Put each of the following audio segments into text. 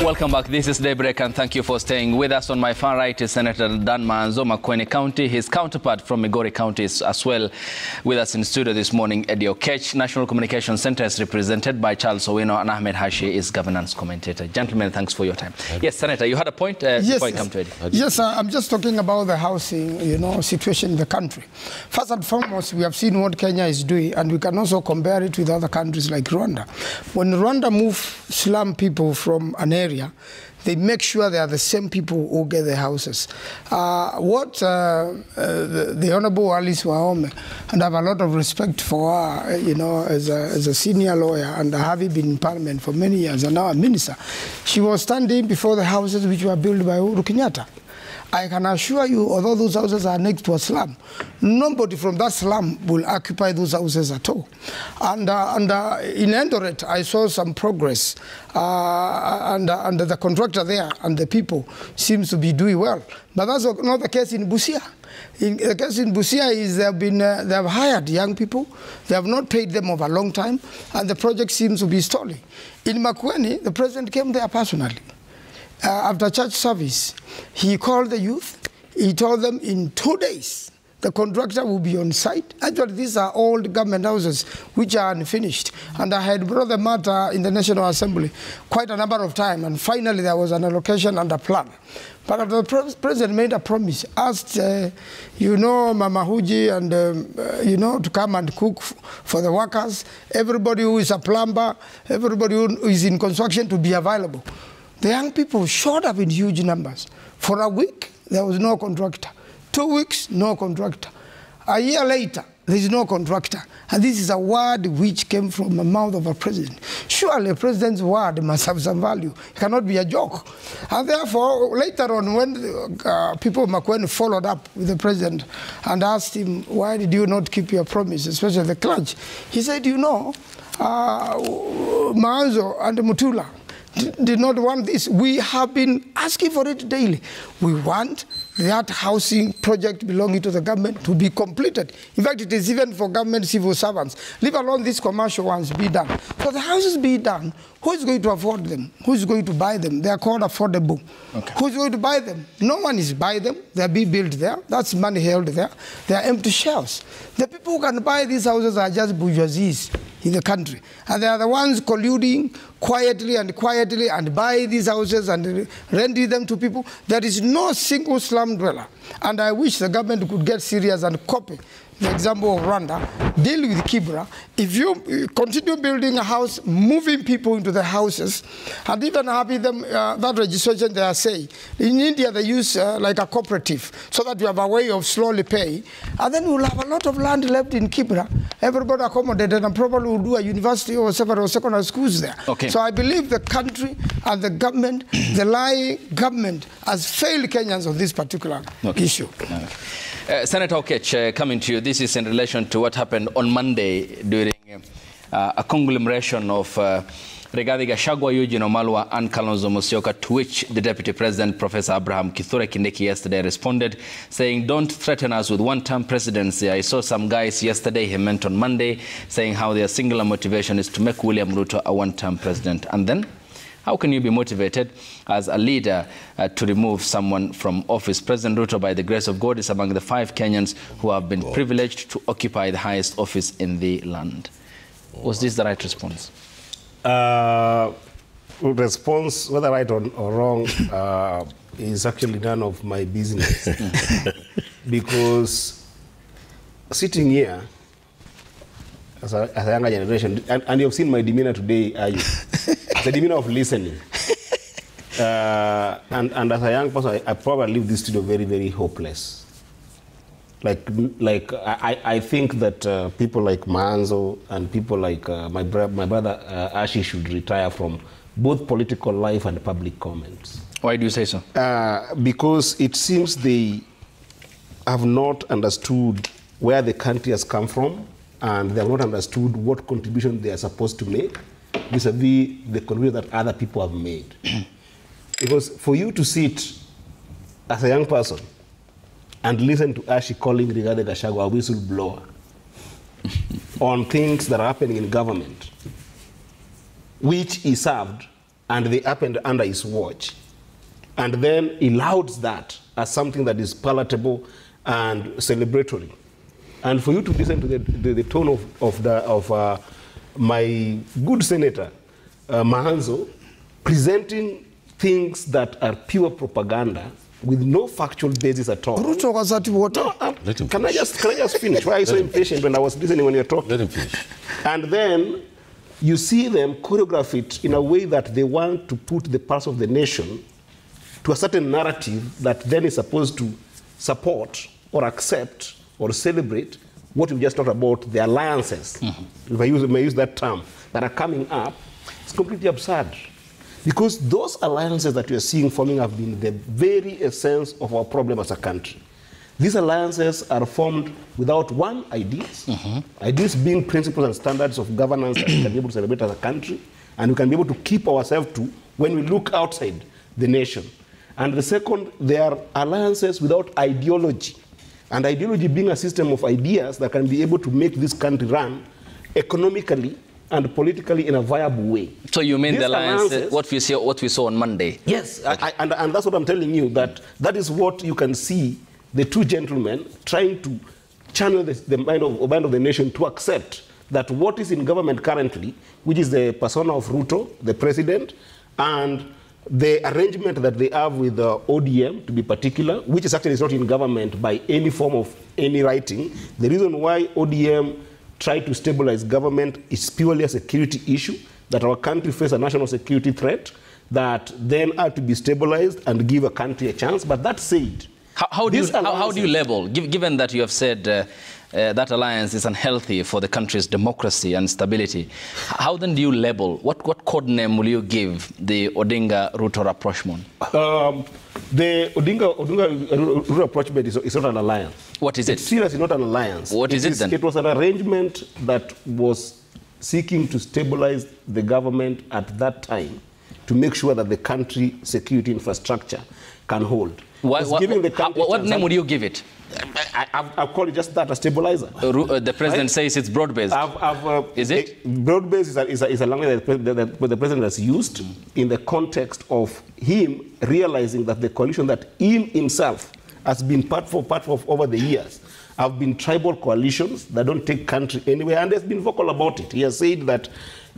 Welcome back. This is Daybreak, and thank you for staying with us. On my far right is Senator Dan Manzo, Makueni County. His counterpart from Migori County is as well with us in studio this morning. Eddie Okech, National Communication Center, is represented by Charles Owino, and Ahmed Hashi is governance commentator. Gentlemen, thanks for your time. Yes, Senator, you had a point before I come to Eddie. Yes, I'm just talking about the housing, situation in the country. First and foremost, we have seen what Kenya is doing, and we can also compare it with other countries like Rwanda. When Rwanda move slum people from an area, they make sure they are the same people who get the houses. The Honorable Alice Wahome, and I have a lot of respect for her, as a senior lawyer, and having been in Parliament for many years, and now a minister, she was standing before the houses which were built by Uhuru Kenyatta. I can assure you, although those houses are next to a slum, nobody from that slum will occupy those houses at all. And in Eldoret, I saw some progress, and the contractor there and the people seems to be doing well. But that's not the case in Busia. The case in Busia is they have hired young people, they have not paid them over a long time, and the project seems to be stalling. In Makueni, the president came there personally. After church service, he called the youth. He told them in 2 days the contractor will be on site. Actually, these are old government houses which are unfinished. And I had brought the matter in the National Assembly quite a number of times. And finally, there was an allocation and a plan. But after the president made a promise, asked, Mama Huji and, to come and cook for the workers, everybody who is a plumber, everybody who is in construction to be available. The young people showed up in huge numbers. For a week, there was no contractor. 2 weeks, no contractor. A year later, there is no contractor. And this is a word which came from the mouth of a president. Surely a president's word must have some value. It cannot be a joke. And therefore, later on, when people of Makueni followed up with the president and asked him, why did you not keep your promise, especially the clergy? He said, Manzo and Mutula did not want this. We have been asking for it daily. We want that housing project belonging to the government to be completed. In fact, it is even for government civil servants. Leave alone these commercial ones be done. So the houses be done. Who is going to afford them? Who is going to buy them? They are called affordable. Okay. Who is going to buy them? No one is buying them. They are being built there. That's money held there. They are empty shelves. The people who can buy these houses are just bourgeoisies in the country. And they are the ones colluding quietly and buy these houses and renting them to people. There is no single slum dweller. And I wish the government could get serious and copy the example of Rwanda, deal with Kibra. If you continue building a house, moving people into the houses, and even having them, that registration they are saying, in India they use like a cooperative, so that you have a way of slowly paying, and then we'll have a lot of land left in Kibra, everybody accommodated, and probably will do a university or several secondary schools there. Okay. So I believe the country and the government, the lying government, has failed Kenyans on this particular issue. Senator Okech, coming to you, this is in relation to what happened on Monday during a conglomeration of Rigathi Gachagua, Eugene Wamalwa, and Kalonzo Musyoka, to which the Deputy President, Professor Abraham Kithure Kindiki, yesterday responded, saying, don't threaten us with one-term presidency. I saw some guys yesterday, he meant on Monday, saying how their singular motivation is to make William Ruto a one-term president. And then, how can you be motivated as a leader to remove someone from office? President Ruto, by the grace of God, is among the 5 Kenyans who have been privileged to occupy the highest office in the land. Was this the right response? Response, whether right or wrong, is actually none of my business. Because sitting here, as a younger generation, and you've seen my demeanor today, the demeanor of listening. And as a young person, I probably leave this studio very, very hopeless. I think that people like Manzo and people like my brother Ashi should retire from both political life and public comments. Why do you say so? Because it seems they have not understood where the country has come from, and they have not understood what contribution they are supposed to make vis-a-vis the contribution that other people have made. Because for you to sit as a young person and listen to Ashi calling Rigathi Gachagua a whistleblower on things that are happening in government, which he served and they happened under his watch. And then he lauds that as something that is palatable and celebratory. And for you to listen to the tone of my good senator, Mahanzo, presenting things that are pure propaganda with no factual basis at all. Ruto was at water. No, can I just finish? Why are you so impatient when I was listening when you were talking? Let him finish. And then you see them choreograph it in a way that they want to put the pulse of the nation to a certain narrative that then is supposed to support or accept or celebrate what we just talked about, the alliances, if I may use that term, that are coming up. It's completely absurd. Because those alliances that you're seeing forming have been the very essence of our problem as a country. These alliances are formed without one, ideas. Ideas being principles and standards of governance that we can be able to celebrate as a country, and we can be able to keep ourselves to when we look outside the nation. And the second, they are alliances without ideology. And ideology being a system of ideas that can be able to make this country run economically and politically in a viable way. So you mean These the alliance, what we saw on Monday? Yes, and that's what I'm telling you, that is what you can see the two gentlemen trying to channel the mind of the nation to accept that what is in government currently, which is the persona of Ruto, the president, and the arrangement that they have with the ODM, to be particular, which is actually not in government by any form of any writing. The reason why ODM tried to stabilize government is purely a security issue, that our country faces a national security threat that then had to be stabilized and give a country a chance. But that said, how do you label, given that you have said that alliance is unhealthy for the country's democracy and stability, how then do you label, what code name will you give the Odinga-Ruto rapprochement? The Odinga-Ruto rapprochement is not an alliance. What is it? It's seriously not an alliance. What is it then? It was an arrangement that was seeking to stabilize the government at that time to make sure that the country security infrastructure can hold. What name would you give it? I'll call it just that, a stabilizer. The president says it's broad-based. Is it? Broad-based is a language that the president has used in the context of him realizing that the coalition that he himself has been part of over the years have been tribal coalitions that don't take country anywhere, and has been vocal about it. He has said that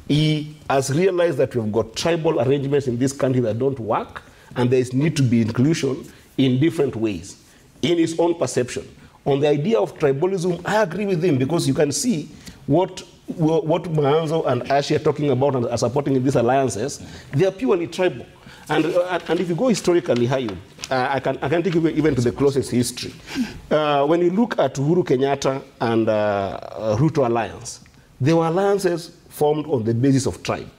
he has realized that we've got tribal arrangements in this country that don't work, and there is need to be inclusion in different ways, in his own perception. On the idea of tribalism, I agree with him, because you can see what Mahanzo and Ashi are talking about and are supporting in these alliances. They are purely tribal. And if you go historically, I can take you even to the closest history. When you look at Uhuru Kenyatta and Ruto alliance, they were alliances formed on the basis of tribe.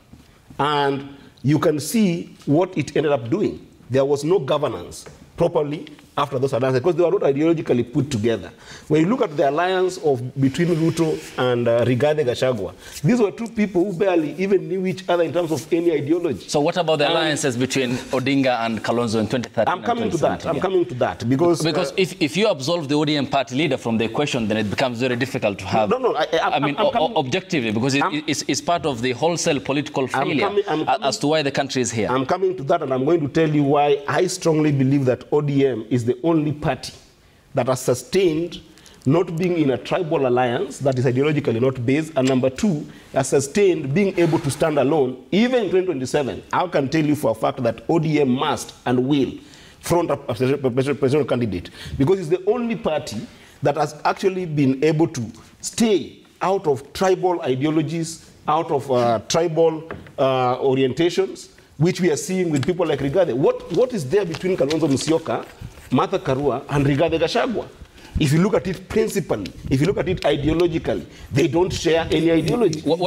And you can see what it ended up doing. There was no governance properly after those alliances, because they were not ideologically put together. When you look at the alliance between Ruto and Rigathi Gachagua, these were two people who barely even knew each other in terms of any ideology. So what about the alliances between Odinga and Kalonzo in 2013? I'm coming to that. Because if you absolve the ODM party leader from the equation, then it becomes very difficult to have, objectively, because it's part of the wholesale political failure as to why the country is here. I'm coming to that, and I'm going to tell you why I strongly believe that ODM is the only party that has sustained not being in a tribal alliance that is ideologically not based, and number two, has sustained being able to stand alone. Even in 2027, I can tell you for a fact that ODM must and will front up a presidential candidate, because it's the only party that has actually been able to stay out of tribal ideologies, out of tribal orientations, which we are seeing with people like Rigathi. What is there between Kalonzo Musyoka, Martha Karua, and Rigathi Gachagua? If you look at it principally, if you look at it ideologically, they don't share any ideology. Hang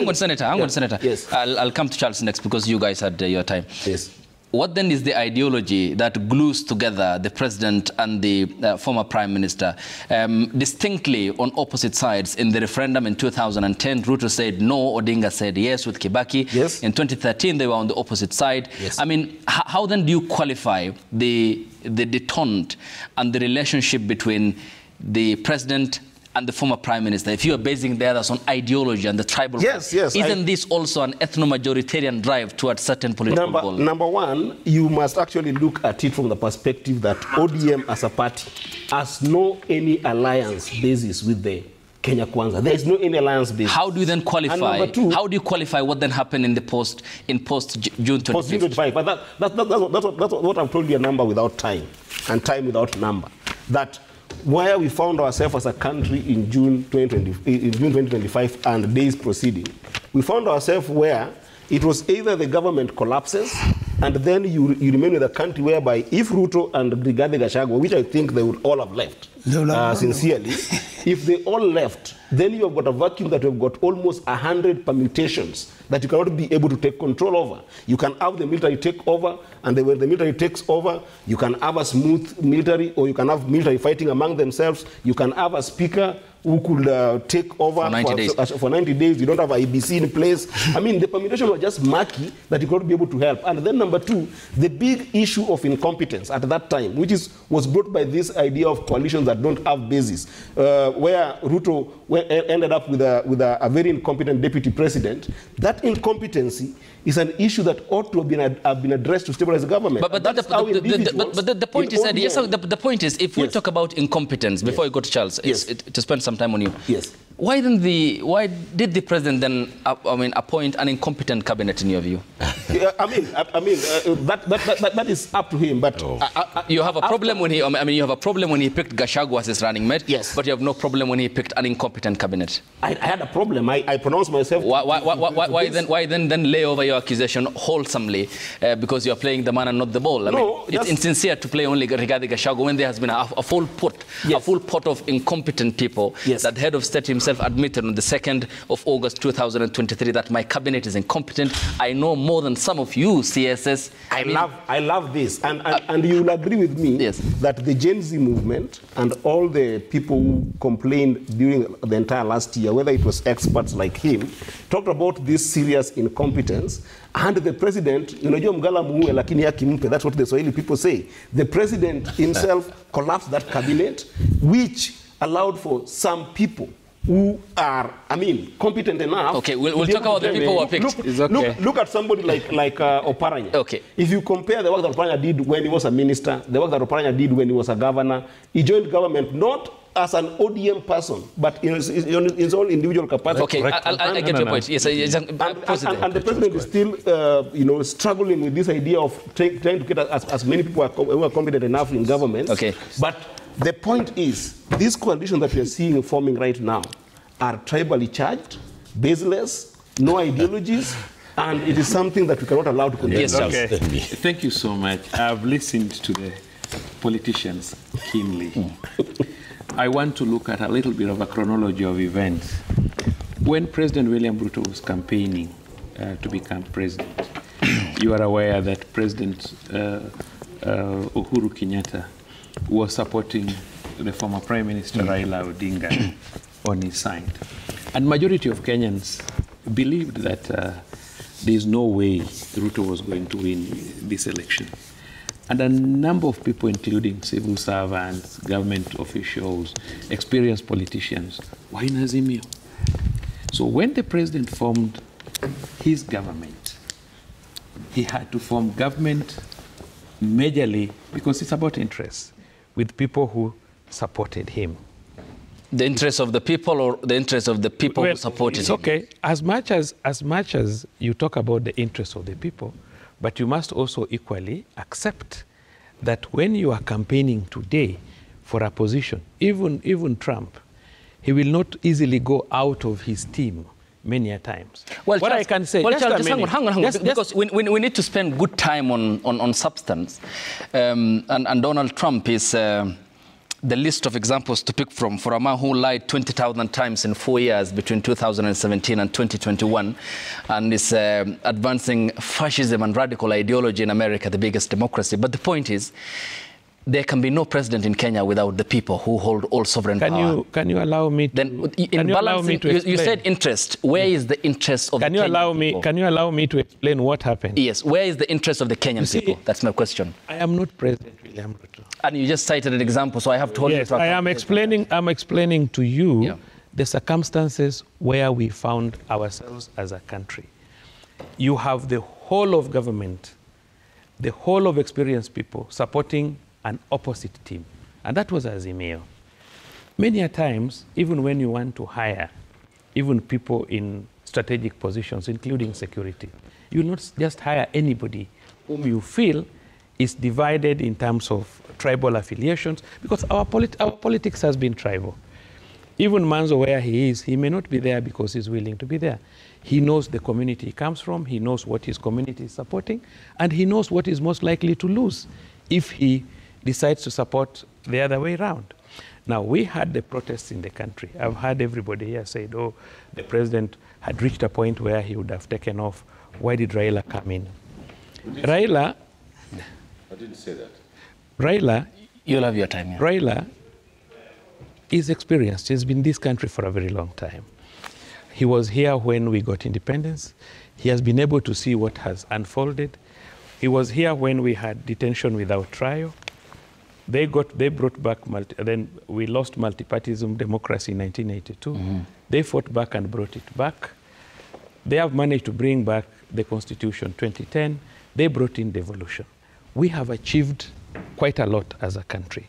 on, Senator. Yes. I'll come to Charles next, because you guys had your time. Yes. What then is the ideology that glues together the president and the former prime minister? Distinctly on opposite sides. In the referendum in 2010, Ruto said no, Odinga said yes with Kibaki. Yes. In 2013, they were on the opposite side. Yes. I mean, how then do you qualify the detente and the relationship between the president and the former prime minister, if you are basing the others on ideology and the tribal yes, isn't this also an ethno-majoritarian drive towards certain political goals? Number one, you must actually look at it from the perspective that ODM as a party has no any alliance basis with the Kenya Kwanza. There is no any alliance basis. How do you then qualify? And number two, how do you qualify what then happened in the post June 25th? Post June 25. But that's what I've told you, a number without time and time without number. That where we found ourselves as a country in June 2025 and days proceeding, we found ourselves where it was either the government collapses and then you remain with a country whereby if Ruto and Rigathi Gachagua, which I think they would all have left, sincerely, if they all left, then you have got a vacuum that you have got almost 100 permutations that you cannot be able to take control over. You can have the military take over, and when the military takes over, you can have a smooth military, or you can have military fighting among themselves. You can have a speaker who could take over for 90 days. You don't have IBC in place. I mean, the permutation was just murky that you cannot be able to help. And then number two, the big issue of incompetence at that time, which was brought by this idea of coalitions that don't have basis, where Ruto ended up with a very incompetent deputy president. That incompetency is an issue that ought to have been addressed to stabilize the government. But the point is that, yes, the point is, if we talk about incompetence, before you go to Charles, to spend some time on you. Yes. Why did the president then appoint an incompetent cabinet in your view? That is up to him. But you have a problem when he you have a problem when he picked Gachagua as his running mate. Yes. But you have no problem when he picked an incompetent cabinet. I had a problem. I pronounced myself. Why then lay over your accusation wholesomely because you are playing the man and not the ball? It's insincere to play only Rigathi Gachagua when there has been a full pot of incompetent people. Yes. That head of state himself admitted on the 2nd of August 2023 that my cabinet is incompetent. I know more than some of you, CSS. I love this. And you will agree with me that the Gen Z movement and all the people who complained during the entire last year, whether it was experts like him, talked about this serious incompetence. And the president, that's what the Swahili people say. The president himself collapsed that cabinet, which allowed for some people who are, competent enough. Okay, we'll talk about the people who are picked. Look at somebody like Oparanya. Okay. If you compare the work that Oparanya did when he was a minister, the work that Oparanya did when he was a governor, he joined government not as an ODM person, but in his own individual capacity. Okay, I get your point. Yes, and the president is still, struggling with this idea of trying to get as many people who are competent enough in government. Okay. But the point is, these coalitions that we are seeing forming right now are tribally charged, baseless, no ideologies, and it is something that we cannot allow to continue. Yes, okay. Thank you so much. I've listened to the politicians keenly. I want to look at a little bit of a chronology of events. When President William Ruto was campaigning to become president, you are aware that President Uhuru Kenyatta was supporting the former Prime Minister Raila Odinga on his side. And majority of Kenyans believed that there is no way Ruto was going to win this election. And a number of people, including civil servants, government officials, experienced politicians, were in Azimio. So when the president formed his government, he had to form government majorly because it's about interests, with people who supported him. The interests of the people or the interests of the people who supported him? It's okay. As much as you talk about the interests of the people, but you must also equally accept that when you are campaigning today for a position, even Trump, he will not easily go out of his team many a times. Well, what Charles, I can say, hang on, because we need to spend good time on substance. And Donald Trump is the list of examples to pick from for a man who lied 20,000 times in 4 years between 2017 and 2021 and is advancing fascism and radical ideology in America, the biggest democracy. But the point is, there can be no president in Kenya without the people who hold all sovereign power. Can you allow me to? Then, in balancing, you said interest. Where is the interest of the Kenyan people? Can you allow me to explain what happened? Yes. Where is the interest of the Kenyan people? That's my question. I am not President William Ruto. And you just cited an example, so I have to hold you to account. I'm explaining to you Yeah. the circumstances where we found ourselves as a country. You have the whole of government, the whole of experienced people supporting an opposite team. And that was Azimio. Many a times, even when you want to hire, even people in strategic positions, including security, you will not just hire anybody whom you feel is divided in terms of tribal affiliations, because our politics has been tribal. Even Manzo, where he is, he may not be there because he's willing to be there. He knows the community he comes from, he knows what his community is supporting, and he knows what is most likely to lose if he decides to support the other way around. Now, we had the protests in the country. I've heard everybody here say, oh, the president had reached a point where he would have taken off. Why did Raila come in? Raila... I didn't say that. Raila... You'll have your time, yeah. Raila is experienced. He's been in this country for a very long time. He was here when we got independence. He has been able to see what has unfolded. He was here when we had detention without trial. They brought back, then we lost multipartyism democracy in 1982. Mm-hmm. They fought back and brought it back. They have managed to bring back the Constitution 2010. They brought in devolution. We have achieved quite a lot as a country.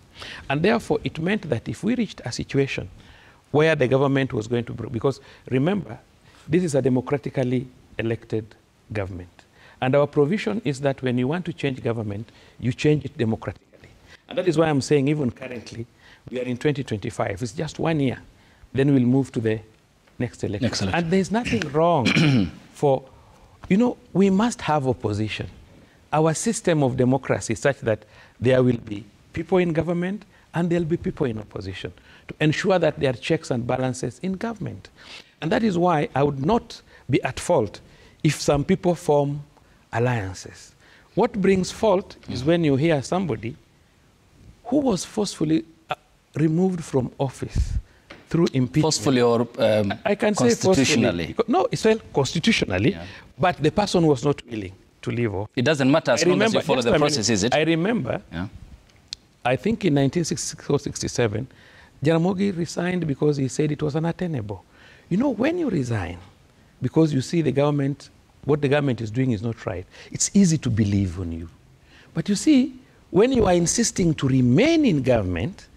And therefore, it meant that if we reached a situation where the government was going to, because remember, this is a democratically elected government. And our provision is that when you want to change government, you change it democratically. And that is why I'm saying even currently, we are in 2025. It's just 1 year. Then we'll move to the next election. And there's nothing wrong for, we must have opposition. Our system of democracy is such that there will be people in government and there'll be people in opposition to ensure that there are checks and balances in government. And that is why I would not be at fault if some people form alliances. What brings fault is when you hear somebody who was forcefully removed from office through impeachment. Forcefully or I can say constitutionally? No, it's well constitutionally, but the person was not willing to leave off. It doesn't matter as long as you follow the process, is it? I remember, I think in 1966 or 67, Jaramogi resigned because he said it was unattainable. When you resign, because you see the government, what the government is doing is not right, it's easy to believe on you. But you see, when you are insisting to remain in government,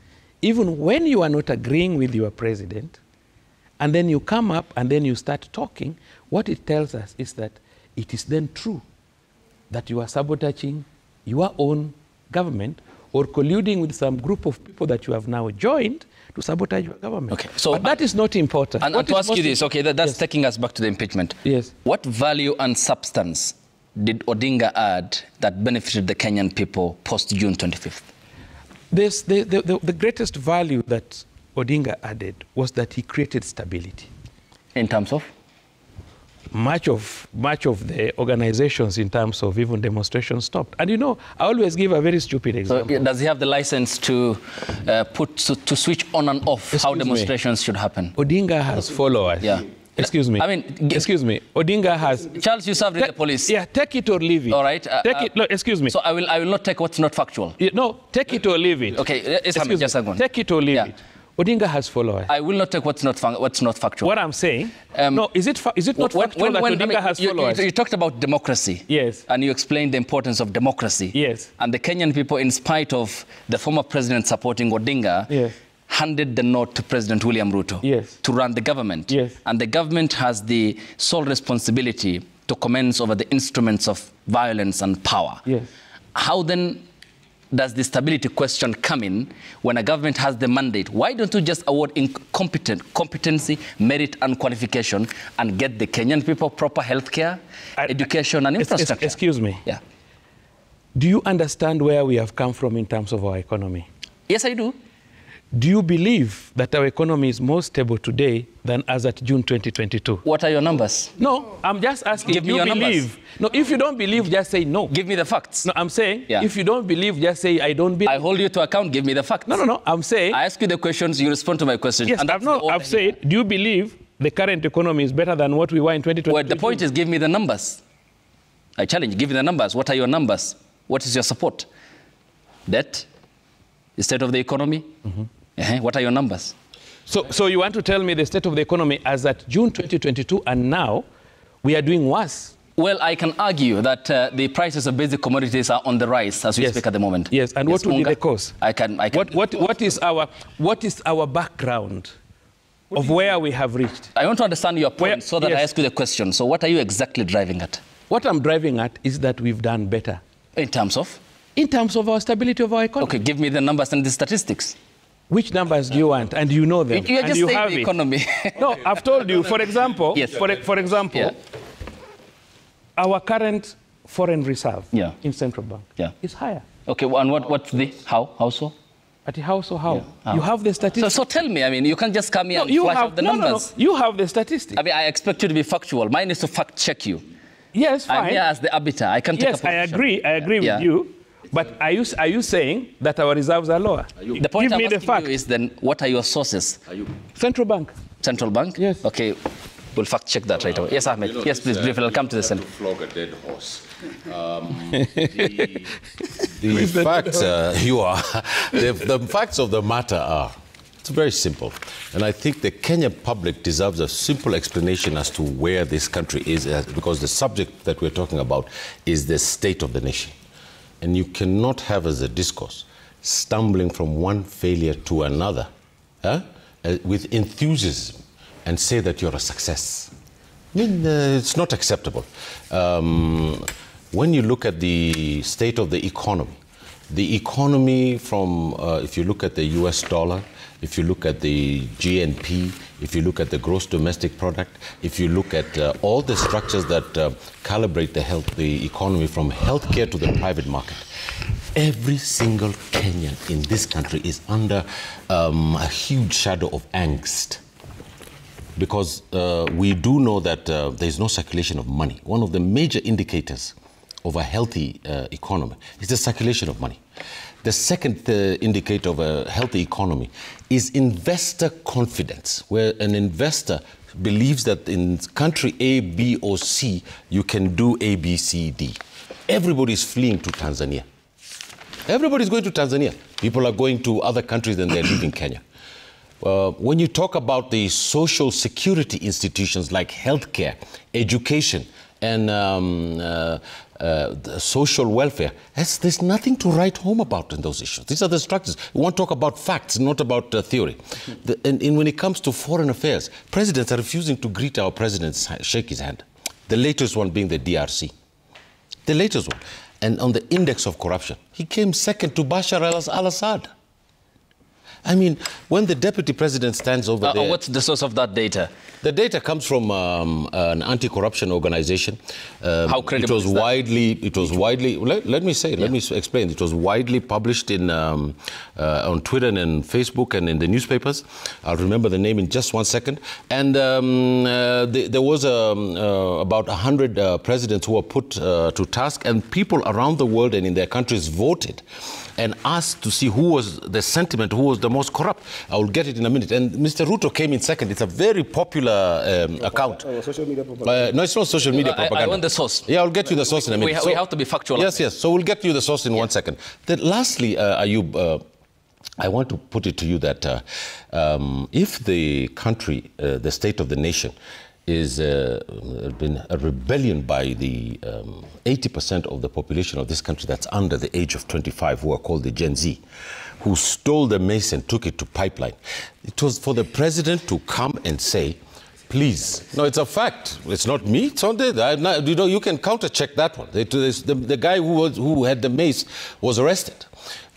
even when you are not agreeing with your president, and then you come up and then you start talking, what it tells us is that it is then true that you are sabotaging your own government or colluding with some group of people that you have now joined to sabotage your government. Okay, so but that is not important. And to ask you this, okay, that's taking us back to the impeachment. Yes. What value and substance did Odinga add that benefited the Kenyan people post-June 25th? The greatest value that Odinga added was that he created stability. In terms of? Much of the organizations in terms of even demonstrations stopped. And I always give a very stupid example. So does he have the license to to switch on and off how demonstrations should happen? Odinga has followers. Yeah. Excuse me. Excuse me. Odinga has... Charles, you served in the police. Yeah, take it or leave it. All right. No, excuse me. So I will not take what's not factual. No, take it or leave it. Okay, just a second. Take it or leave it. Odinga has followers. I will not take what's not factual. What I'm saying, no, is it not factual that Odinga has followers? You talked about democracy. Yes. And you explained the importance of democracy. Yes. And the Kenyan people, in spite of the former president supporting Odinga, yes, handed the note to President William Ruto, yes, to run the government. Yes. And the government has the sole responsibility to commence over the instruments of violence and power. Yes. How then does the stability question come in when a government has the mandate? Why don't you just award competency, merit and qualification and get the Kenyan people proper health care, education and infrastructure? Excuse me. Yeah. Do you understand where we have come from in terms of our economy? Yes, I do. Do you believe that our economy is more stable today than as at June 2022? What are your numbers? No, I'm just asking. Give me your numbers. No, if you don't believe, just say no. Give me the facts. No, I'm saying, if you don't believe, just say I don't believe. I hold you to account. Give me the facts. No, I'm saying... I ask you the questions, you respond to my questions. Yes, I've said, do you believe the current economy is better than what we were in 2022? Well, the point is, give me the numbers. I challenge, give me the numbers. What are your numbers? What is your support? debt, the state of the economy. What are your numbers? So you want to tell me the state of the economy as at June 2022 and now we are doing worse? Well, I can argue that the prices of basic commodities are on the rise as we speak at the moment. Yes, and what will be the cause? I can. What is our background of where we have reached? I want to understand your point so that I ask you the question. So what are you exactly driving at? What I'm driving at is that we've done better. In terms of? In terms of our stability of our economy. Okay, give me the numbers and the statistics. Which numbers do you want? And you know them. You're just saying the economy. No, I've told you, for example, for example, our current foreign reserve in central bank is higher. Okay, and what's the, how so? At the how so how? You have the statistics. So tell me, I mean, you can't just come here and flash out the numbers. No, you have the statistics. I mean, I expect you to be factual. Mine is to fact check you. Yes, fine. I'm here as the arbiter. I can take a position. Yes, I agree with you. But are you saying that our reserves are lower? The point I'm asking you is then, what are your sources? Central bank. Central bank? Yes. Okay, we'll fact check that right away. Yes, Ahmed. Yes, please, briefly. I'll come to the center. To flog a dead horse. The facts, the facts of the matter are, it's very simple. And I think the Kenyan public deserves a simple explanation as to where this country is, because the subject that we're talking about is the state of the nation. And you cannot have as a discourse stumbling from one failure to another with enthusiasm and say that you're a success. I mean, it's not acceptable. When you look at the state of the economy from, if you look at the US dollar, if you look at the GNP, if you look at the gross domestic product, if you look at all the structures that calibrate the economy from healthcare to the private market, every single Kenyan in this country is under a huge shadow of angst. Because we do know that there is no circulation of money. One of the major indicators of a healthy economy is the circulation of money. The second indicator of a healthy economy is investor confidence, where an investor believes that in country A, B, or C, you can do A, B, C, D. Everybody's fleeing to Tanzania. Everybody's going to Tanzania. People are going to other countries and they're leaving Kenya. When you talk about the social security institutions like healthcare, education, and social welfare, there's nothing to write home about in those issues. These are the structures. We want to talk about facts, not about theory. And when it comes to foreign affairs, presidents are refusing to greet our presidents, shake his hand. The latest one being the DRC. The latest one. And on the index of corruption, he came second to Bashar al-Assad. I mean, when the deputy president stands over there... What's the source of that data? The data comes from an anti-corruption organization. How credible is that? It was widely... Let me explain. It was widely published on Twitter and in Facebook and in the newspapers. I'll remember the name in just 1 second. And there was about 100 presidents who were put to task, and people around the world and in their countries voted and asked to see who was the sentiment, who was the most corrupt. I will get it in a minute. And Mr. Ruto came in second. It's a very popular account. Social media propaganda. No, it's not social media propaganda. I want the source. Yeah, I'll get you the source in a minute. We have to be factual. Yes. So we'll get you the source in 1 second. Then lastly, Ayub, I want to put it to you that if the country, the state of the nation, is been a rebellion by the 80% of the population of this country that's under the age of 25, who are called the Gen Z, who stole the maize and took it to pipeline. It was for the president to come and say, please. No, it's a fact. It's not me. It's on there. You can counter-check that one. The guy who had the maize was arrested.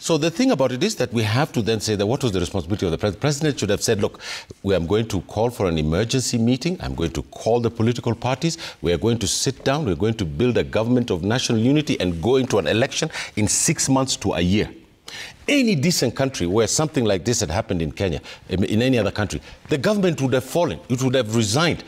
So the thing about it is that we have to then say that what was the responsibility of the president? The president should have said, look, I'm going to call for an emergency meeting. I'm going to call the political parties. We are going to sit down. We're going to build a government of national unity and go into an election in 6 months to a year. Any decent country where something like this had happened in Kenya, in any other country, the government would have fallen. It would have resigned.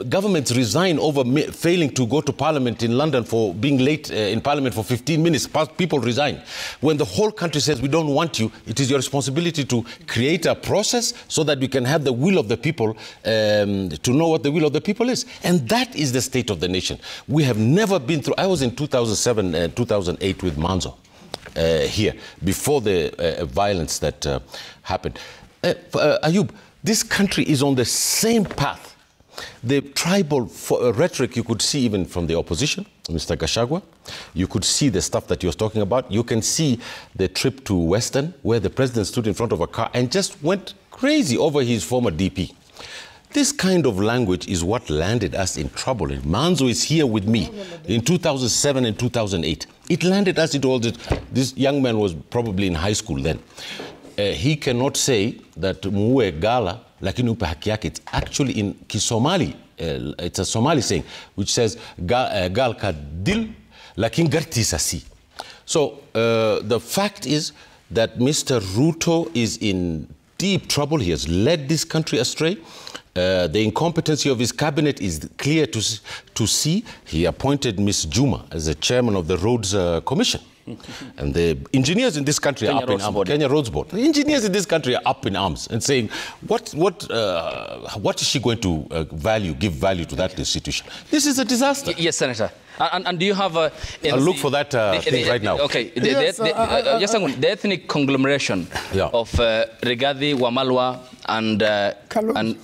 Governments resign over failing to go to Parliament in London for being late in Parliament for 15 minutes. People resign. When the whole country says we don't want you, it is your responsibility to create a process so that we can have the will of the people, to know what the will of the people is. And that is the state of the nation. We have never been through... I was in 2007 and 2008 with Manzo. here before the violence that happened. Ayub, this country is on the same path. The tribal rhetoric you could see even from the opposition, Mr. Gachagua. You could see the stuff that you're talking about. You can see the trip to Western, where the president stood in front of a car and just went crazy over his former DP. This kind of language is what landed us in trouble. And Manzo is here with me in 2007 and 2008. It landed us into all this. This young man was probably in high school then. He cannot say that muwe gala lakini upe haki yake. It's actually in Kisomali. It's a Somali saying which says gal ka dil lakin garti sasi. So the fact is that Mr. Ruto is in deep trouble. He has led this country astray. The incompetency of his cabinet is clear to see. He appointed Ms. Juma as the chairman of the Roads Commission. And the engineers in this country are up in arms. Kenya Roads Board. The engineers in this country are up in arms and saying, what is she going to give value to that institution? This is a disaster. Yes, Senator. And do you have a... I'll look for that thing right now. Okay. The ethnic conglomeration of Rigathi, Wamalwa, and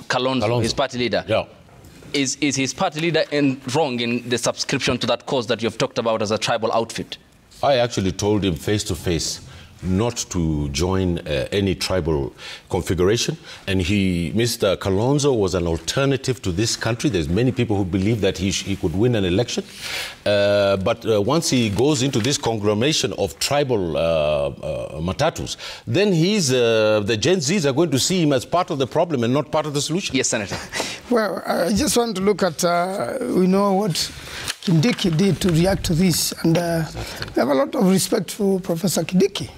Kalonzo, his party leader. Yeah. Is his party leader wrong in the subscription to that cause that you've talked about as a tribal outfit? I actually told him face to face not to join any tribal configuration. And Mr. Kalonzo was an alternative to this country. There's many people who believe that he could win an election. But once he goes into this conglomeration of tribal matatus, then the Gen Zs are going to see him as part of the problem and not part of the solution. Yes, Senator. Well, I just want to look at, we know what Kindiki did to react to this, and we have a lot of respect for Professor Kindiki.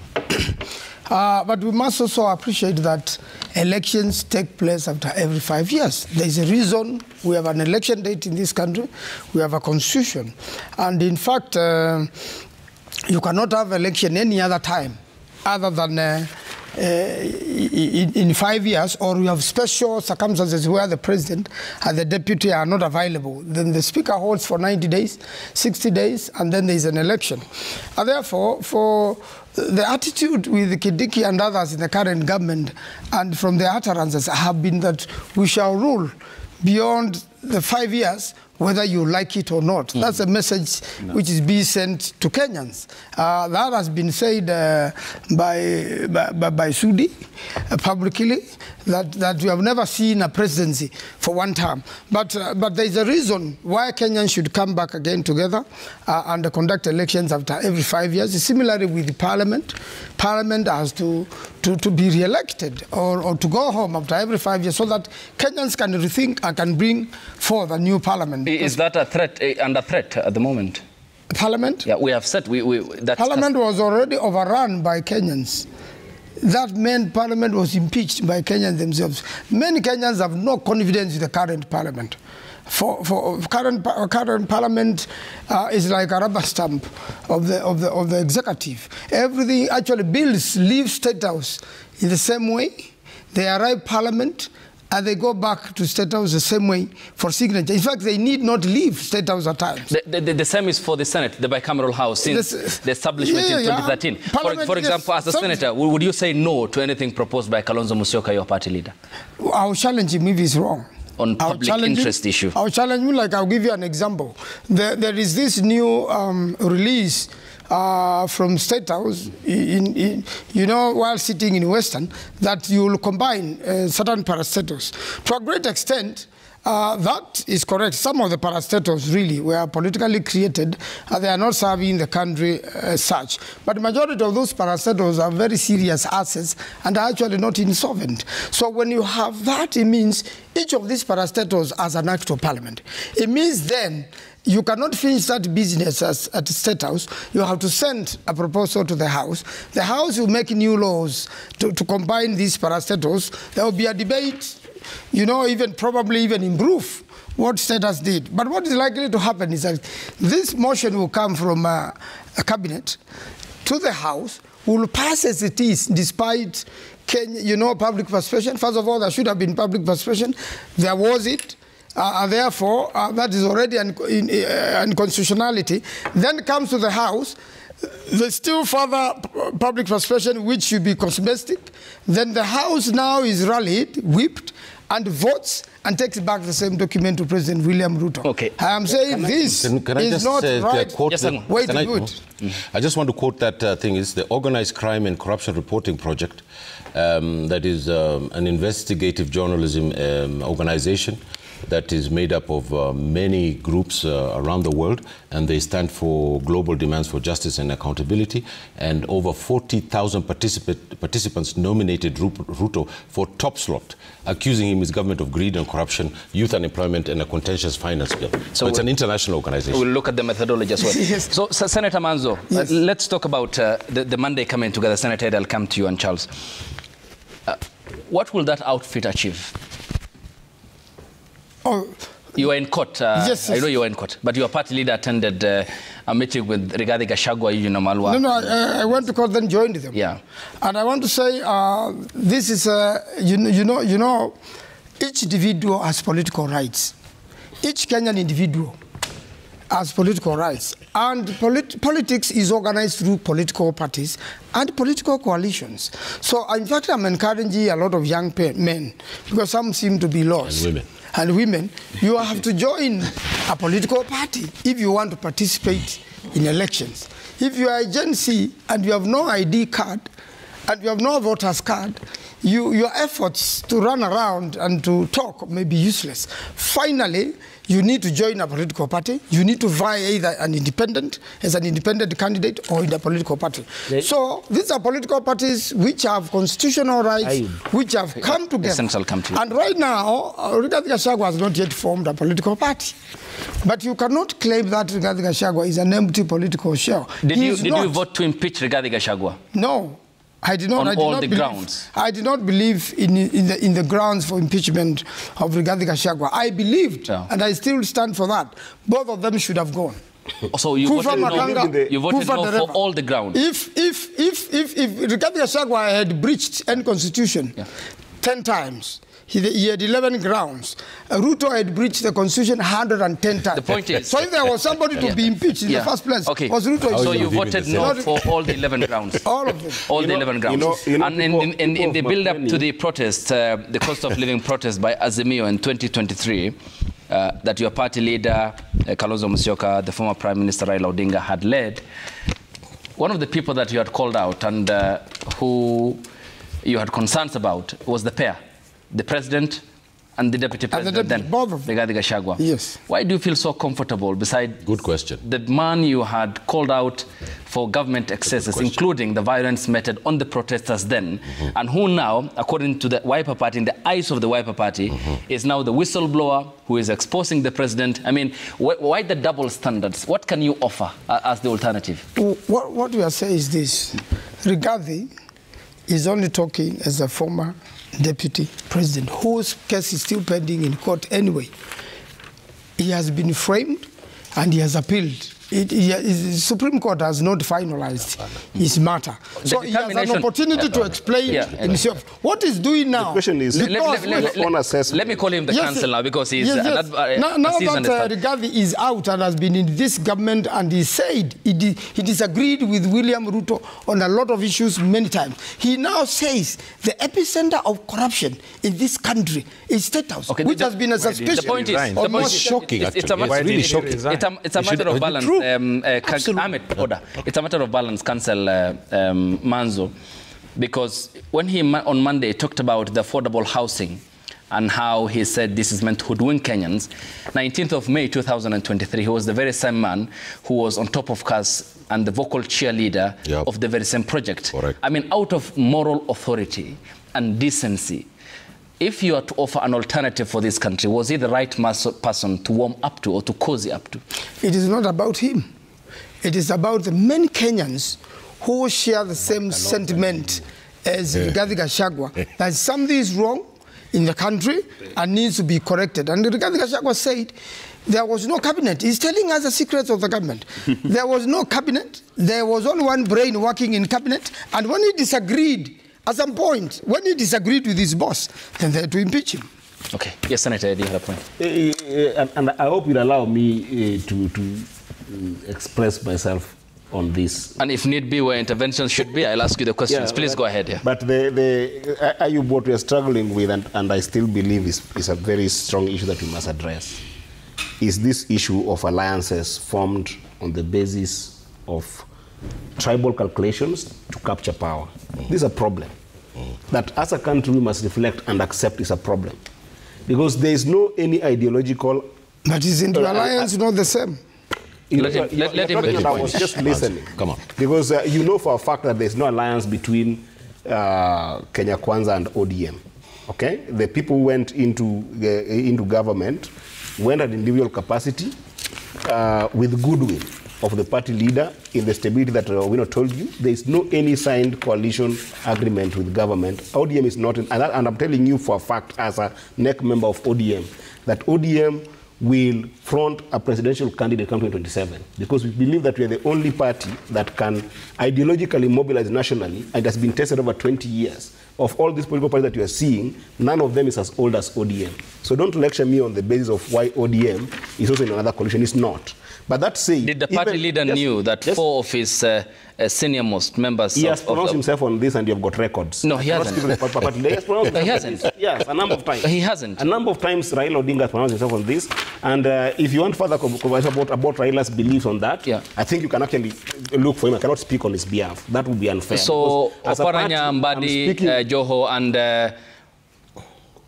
But we must also appreciate that elections take place after every 5 years. There's a reason we have an election date in this country. We have a constitution. And in fact, you cannot have election any other time other than in 5 years, or we have special circumstances where the president and the deputy are not available. Then the speaker holds for 90 days, 60 days, and then there is an election. And therefore, for the attitude with Kindiki and others in the current government, and from the utterances, have been that we shall rule beyond the 5 years, whether you like it or not. That's a message which is being sent to Kenyans. That has been said by Sudi publicly, that we have never seen a presidency for one term. But there is a reason why Kenyans should come back again together and conduct elections after every 5 years. Similarly with the parliament. Parliament has to be re-elected or to go home after every 5 years so that Kenyans can rethink and can bring forth a new parliament. Is that a threat, under threat at the moment? Parliament? Yeah, we have said that Parliament was already overrun by Kenyans. That meant Parliament was impeached by Kenyans themselves. Many Kenyans have no confidence in the current Parliament. For current Parliament is like a rubber stamp of the executive. Everything actually bills leave State House in the same way. They arrive Parliament and they go back to State House the same way for signature. In fact, they need not leave State House at times. The same is for the Senate, the bicameral House, since the establishment in 2013. For example, as a senator, would you say no to anything proposed by Kalonzo Musyoka, your party leader? I'll challenge him if he's wrong. On public interest issue. I'll challenge him, like I'll give you an example. There is this new release from State House, while sitting in Western, that you will combine certain parastatals. To a great extent, that is correct. Some of the parastatals really were politically created, and they are not serving the country as such. But the majority of those parastatals are very serious assets and are actually not insolvent. So when you have that, it means each of these parastatals as an act of parliament. It means then you cannot finish that business at the State House. You have to send a proposal to the House. The House will make new laws to combine these parastatals. There will be a debate, probably even improve what State House did. But what is likely to happen is that this motion will come from a cabinet to the House, will pass as it is, despite public participation. First of all, there should have been public participation. There was it. Therefore, that is already unconstitutionality. Then comes to the House. there's still further public participation which should be cosmetic. Then the House now is rallied, whipped, and votes and takes back the same document to President William Ruto. Okay. I am saying this is not right. Way to do it. I just want to quote that thing. It's the Organized Crime and Corruption Reporting Project. That is an investigative journalism organization that is made up of many groups around the world, and they stand for global demands for justice and accountability. And over 40,000 participants nominated Ruto for top slot, accusing him as government of greed and corruption, youth unemployment, and a contentious finance bill. So it's an international organization. We'll look at the methodology as well. Yes. So, Senator Manzo, yes. Let's talk about the Monday coming together. Senator Ed, I'll come to you and Charles. What will that outfit achieve? Oh, you were in court. Yes. I know you were in court, but your party leader attended a meeting with Rigathi Gachagua, Eugene Wamalwa. No, I went to court, then joined them. Yeah. And I want to say, this is, you know, each individual has political rights. Each Kenyan individual has political rights. And politics is organized through political parties and political coalitions. So, in fact, I'm encouraging a lot of young men, because some seem to be lost. And women, you have to join a political party if you want to participate in elections. If you are a Gen Z and you have no ID card and you have no voter's card, your efforts to run around and to talk may be useless. Finally, you need to join a political party. You need to vie either as an independent candidate or in a political party. So these are political parties which have constitutional rights, which have come together. And right now, Rigathi Gachagua has not yet formed a political party. But you cannot claim that Rigathi Gachagua is an empty political shell. Did you vote to impeach Rigathi Gachagua? No. I did not. On all the grounds? I did not believe in the grounds for impeachment of Rigathi Gachagua. I believed, and I still stand for that. Both of them should have gone. So you voted no for all the grounds? If Rigathi Gachagua had breached any constitution 10 times, he had 11 grounds. Ruto had breached the constitution 110 times. The point is... So if there was somebody to be impeached in the first place, was Ruto. So you voted no for all the 11 grounds? All of them. All the 11 grounds. And in the build-up to the protest, the cost of living protest by Azimio in 2023, that your party leader, Kalonzo Musyoka, the former Prime Minister Raila Odinga, had led, one of the people that you had called out and who you had concerns about was the pair. The president and the deputy president then, Rigathi Gachagua. Yes. Why do you feel so comfortable beside Good question. The man you had called out for government excesses, including the violence meted on the protesters then, and who now, according to the Wiper Party, in the eyes of the Wiper Party, is now the whistleblower who is exposing the president? I mean, why the double standards? What can you offer as the alternative? What we are saying is this. Rigathi is only talking as a former deputy president, whose case is still pending in court anyway. He has been framed and he has appealed. The Supreme Court has not finalized his matter. So he has an opportunity to explain himself. What he's doing now... The question is, let me call him the counsel now, because he's... Now that Rigathi is out and has been in this government, and he said he disagreed with William Ruto on a lot of issues many times. He now says the epicenter of corruption in this country is State House, which has been a suspicion. The point is shocking, actually. It's really shocking. It's a matter of balance. It's a matter of balance, Council Manzo, because when he on Monday talked about the affordable housing and how he said this is meant to hoodwink Kenyans, 19th of May 2023, he was the very same man who was on top of cars and the vocal cheerleader of the very same project. Correct. I mean, out of moral authority and decency, if you are to offer an alternative for this country, was he the right person to warm up to or to cozy up to? It is not about him. It is about the many Kenyans who share the same sentiment as Rigathi Gachagua, that something is wrong in the country and needs to be corrected. And Rigathi Gachagua said there was no cabinet. He's telling us the secrets of the government. There was no cabinet. There was only one brain working in cabinet. And when he disagreed, at some point, when he disagreed with his boss, then they had to impeach him. Okay. Yes, Senator, do you have a point? And I hope you'll allow me to express myself on this. And if need be, where intervention should be, I'll ask you the questions. Please go ahead. Yeah. But what we are struggling with, and I still believe is a very strong issue that we must address, is this issue of alliances formed on the basis of tribal calculations to capture power. This is a problem that as a country we must reflect and accept is a problem. Because there is no any ideological... But is into alliance not the same? Let him make I was just listening. Come on. Because you know for a fact that there's no alliance between Kenya Kwanza and ODM. Okay? The people who went into government went at individual capacity with goodwill of the party leader in the stability that we not told you. There is no any signed coalition agreement with government. ODM is not, and I'm telling you for a fact as a NEC member of ODM, that ODM will front a presidential candidate come 2027 because we believe that we are the only party that can ideologically mobilize nationally, and has been tested over 20 years. Of all these political parties that you are seeing, none of them is as old as ODM. So don't lecture me on the basis of why ODM is also in another coalition. It's not. But that said, did the party leader knew that 4 of his senior-most members... He has pronounced himself on this and you've got records. No, he hasn't. He hasn't. Yes, a number of times. He hasn't. A number of times Raila Odinga has pronounced himself on this. And if you want further conversation about Raila's beliefs on that, I think you can actually look for him. I cannot speak on his behalf. That would be unfair. So, Oparanya, Mbadi, Joho, and...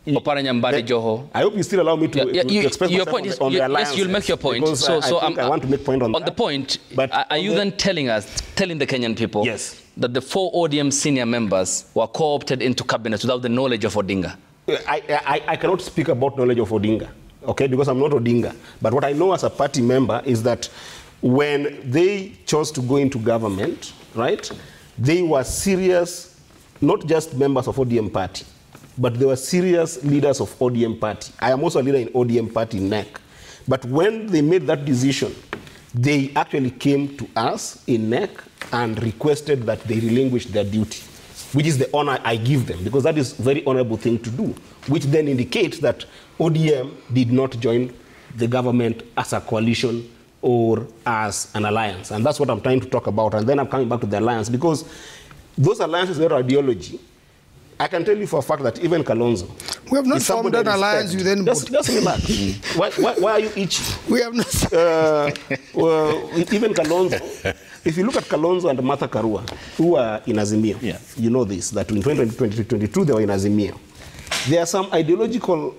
Oparanya, Mbadi, Joho. I hope you still allow me to express your point on the alliance. Yes, you'll make your point. So I want to make point on that. On the point, but are you then telling the Kenyan people that the 4 ODM senior members were co-opted into cabinet without the knowledge of Odinga? I cannot speak about knowledge of Odinga, okay, because I'm not Odinga. But what I know as a party member is that when they chose to go into government, right, they were serious, not just members of ODM party, but they were serious leaders of ODM party. I am also a leader in ODM party NEC. But when they made that decision, they actually came to us in NEC and requested that they relinquish their duty, which is the honor I give them, because that is a very honorable thing to do, which then indicates that ODM did not join the government as a coalition or as an alliance. And that's what I'm trying to talk about. And then I'm coming back to the alliance, because those alliances were ideology. I can tell you for a fact that even Kalonzo... We have not formed an alliance with anybody. Just relax. Why are you itching? We have not... even Kalonzo, if you look at Kalonzo and Martha Karua, who are in Azimio, you know this, that in 2022 they were in Azimio. There are some ideological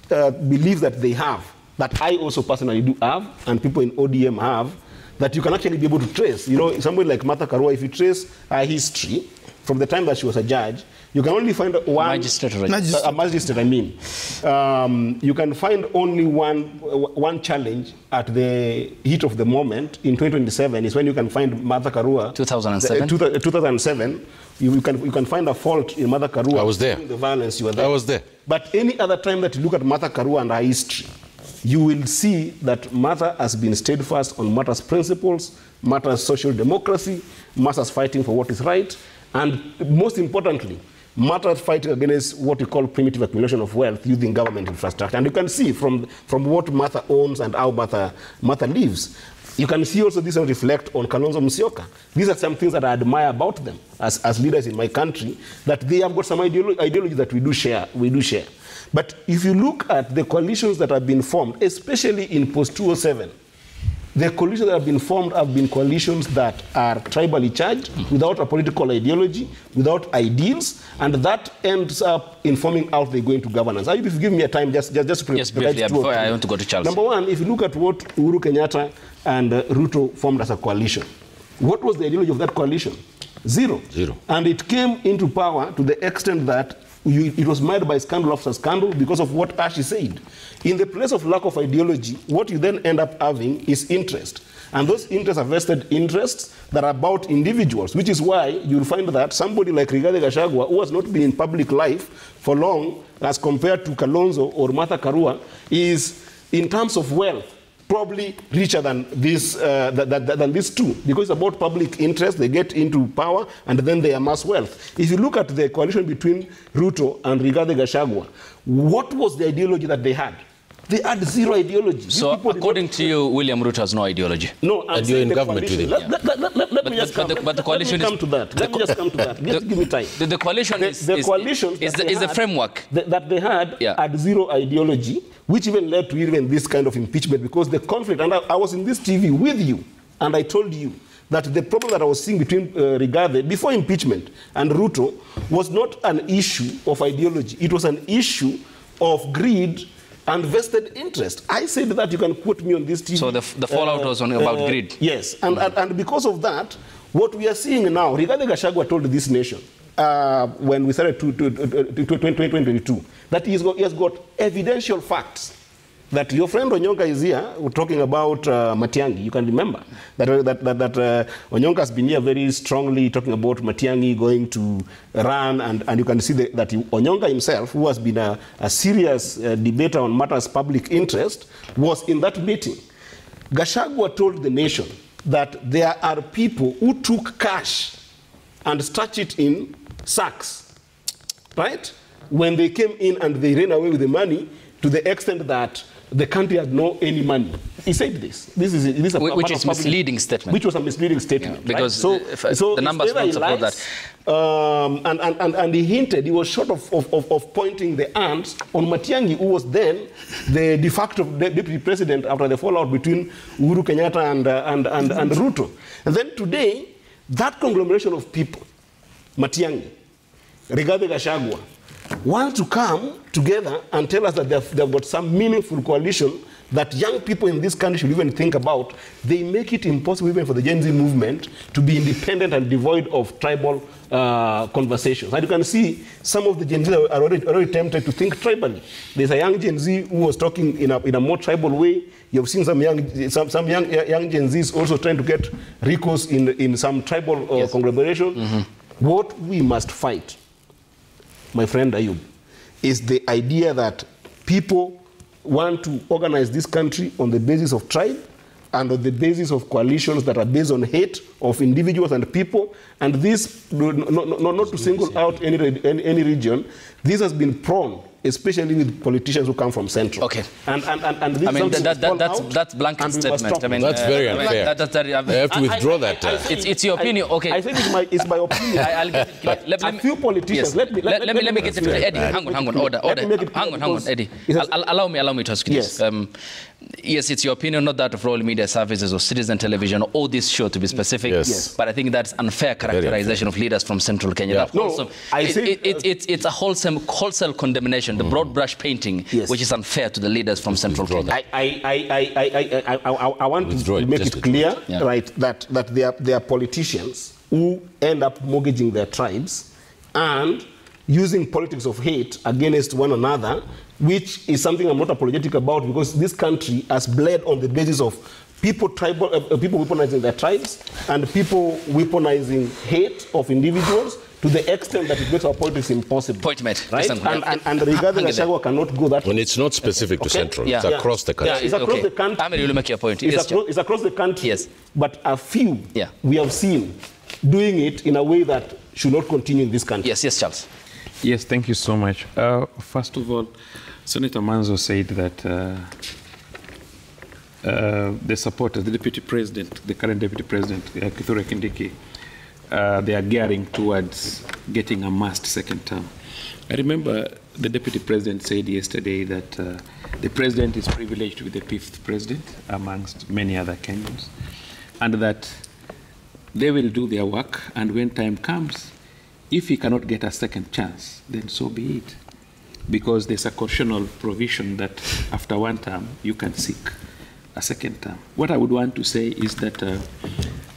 beliefs that they have, that I also personally do have, and people in ODM have, that you can actually be able to trace. You know, somebody like Martha Karua, if you trace her history, from the time that she was a judge, you can only find one... Magistrate. A magistrate, I mean. You can find only one challenge at the heat of the moment in 2027 is when you can find Martha Karua... 2007? 2007. You can find a fault in Martha Karua. I was there. The violence, you were there. I was there. But any other time that you look at Martha Karua and her history, you will see that Martha has been steadfast on Martha's principles, Martha's social democracy, Martha's fighting for what is right, and most importantly, Martha's fighting against what we call primitive accumulation of wealth using government infrastructure. And you can see from what Martha owns and how Martha lives. You can see also this reflect on Kalonzo Musyoka. These are some things that I admire about them as leaders in my country, that they have got some ideology that we do share. But if you look at the coalitions that have been formed, especially in post-2007, the coalitions that have been formed have been coalitions that are tribally charged, without a political ideology, without ideals, and that ends up informing how they go into governance. If you give me a time, just briefly, before I want to go to Charles. Number one, if you look at what Uhuru Kenyatta and Ruto formed as a coalition, what was the ideology of that coalition? Zero. And it came into power to the extent that it was made by scandal after scandal because of what Ashi said. In the place of lack of ideology, what you then end up having is interest. And those interests are vested interests that are about individuals, which is why you'll find that somebody like Rigathi Gachagua, who has not been in public life for long, as compared to Kalonzo or Martha Karua, is, in terms of wealth, probably richer than these two, because it's about public interest. They get into power and then they amass wealth. If you look at the coalition between Ruto and Rigathi Gachagua, what was the ideology that they had? They had zero ideology. So according to you, William Ruto has no ideology? No, I'm and you're in government with him. Let me just come to that. Let me just come to that. Just give me time. The coalition is the framework that they had zero ideology, which even led to even this kind of impeachment, because the conflict, and I was in this TV with you, and I told you that the problem that I was seeing between Rigathi before impeachment and Ruto was not an issue of ideology. It was an issue of greed and vested interest. I said that, you can quote me on this TV. So the fallout was only about greed. Yes, and because of that, what we are seeing now, Rigathi Gachagua told this nation when we started 2022 that he has got evidential facts that your friend Onyonka is here talking about Matiang'i. You can remember that Onyonka has been here very strongly talking about Matiang'i going to run, and you can see that Onyonka himself, who has been a serious debater on matters public interest, was in that meeting. Gachagua told the nation that there are people who took cash and stuck it in sacks, right? When they came in and they ran away with the money to the extent that the country had no any money. He said this. This is which is misleading statement. Which was a misleading statement, yeah, because right? So the numbers don't support that. And he hinted, he was short of pointing the hands on Matiang'i, who was then the de facto deputy president after the fallout between Uhuru Kenyatta and Ruto. And then today, that conglomeration of people, Matiang'i, Rigathi Gachagua, want to come together and tell us that they've got some meaningful coalition that young people in this country should even think about. They make it impossible even for the Gen Z movement to be independent and devoid of tribal conversations. And you can see some of the Gen Z are already tempted to think tribally. There's a young Gen Z who was talking in a more tribal way. You've seen some young Gen Zs also trying to get recourse in some tribal conglomeration. Mm-hmm. What we must fight, my friend Ayub, is the idea that people want to organize this country on the basis of tribe and on the basis of coalitions that are based on hate of individuals and people. And this, not to single out any region, this has been prone, especially with politicians who come from Central. Okay. And this, I mean, that's blanket statement. I mean, that's very unfair. I have to withdraw that. It's your opinion. Okay. I said it's my opinion. I'll get it clear. A few politicians. Yes. Let me get it clear. Eddie, hang on. Order. Hang on, Eddie. Allow me to ask you this. Yes, it's your opinion, not that of Royal Media Services or Citizen Television or all this show, to be specific. Yes. But I think that's unfair characterization of leaders from Central Kenya. Yeah. No, it's a wholesale condemnation, the broad brush painting, which is unfair to the leaders from Central Kenya. I want to make it clear, right, that there are politicians who end up mortgaging their tribes and using politics of hate against one another, which is something I'm not apologetic about, because this country has bled on the basis of people weaponizing their tribes and people weaponizing hate of individuals to the extent that it makes our politics impossible. Point made. Right? And Rigathi Gachagua cannot go that way. When it's not specific to Central, it's across the country. Yeah, it's across the country. Amir, you'll make your point. It's across the country. Yes. But a few we have seen doing it in a way that should not continue in this country. Yes, Charles. Yes, thank you so much. First of all, Senator Manzo said that the supporters, the deputy president, the current deputy president, Kithure Kindiki, they are gearing towards getting a must second term. I remember the deputy president said yesterday that the president is privileged to be the fifth president amongst many other Kenyans, and that they will do their work, and when time comes, if he cannot get a second chance, then so be it. Because there's a constitutional provision that after one term, you can seek a second term. What I would want to say is that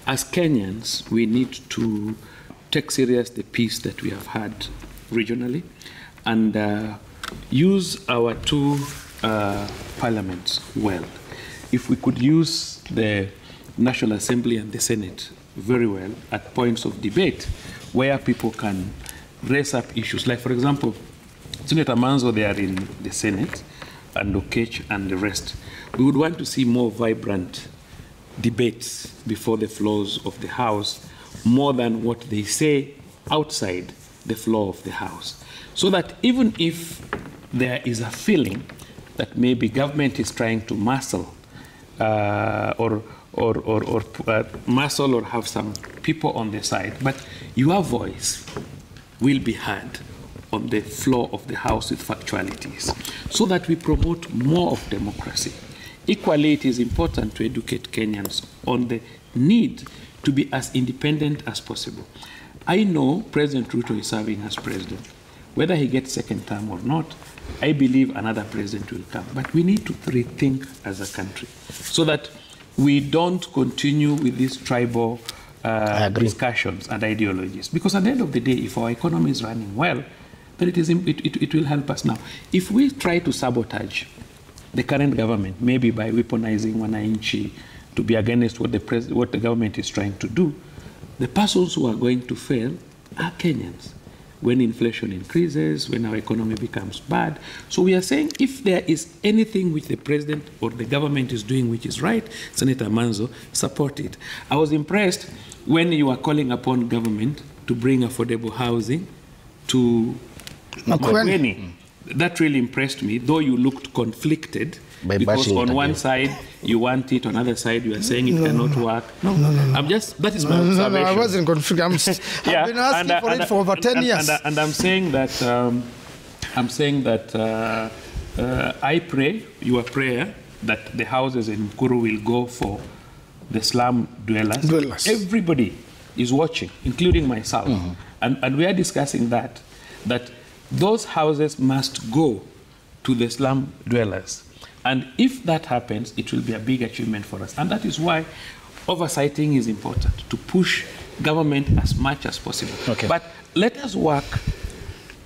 as Kenyans, we need to take serious the peace that we have had regionally and use our two parliaments well. If we could use the National Assembly and the Senate very well at points of debate where people can raise up issues. Like, for example, Senator Manzo, they are in the Senate, and Okech and the rest. We would want to see more vibrant debates before the floors of the House, more than what they say outside the floor of the House. So that even if there is a feeling that maybe government is trying to muscle muscle or have some people on the side. But your voice will be heard on the floor of the House with factualities, so that we promote more of democracy. Equally, it is important to educate Kenyans on the need to be as independent as possible. I know President Ruto is serving as president. Whether he gets second term or not, I believe another president will come. But we need to rethink as a country so that we don't continue with these tribal discussions and ideologies. Because at the end of the day, if our economy is running well, then it will help us now. If we try to sabotage the current government, maybe by weaponizing wananchi to be against what the government is trying to do, the persons who are going to fail are Kenyans. When inflation increases, when our economy becomes bad. So we are saying if there is anything which the president or the government is doing which is right, Senator Manzo, support it. I was impressed when you were calling upon government to bring affordable housing to Makueni. That really impressed me, though you looked conflicted. Because on one side you want it, on the other side you are saying it cannot work. No. I'm just, that is my observation. No, I wasn't conflicted. I've been asking for it for over 10 years. And I'm saying that, I pray, your prayer, that the houses in Mukuru will go for the slum dwellers. Everybody is watching, including myself. And we are discussing that those houses must go to the slum dwellers. And if that happens, it will be a big achievement for us. And that is why oversighting is important, to push government as much as possible. Okay. But let us work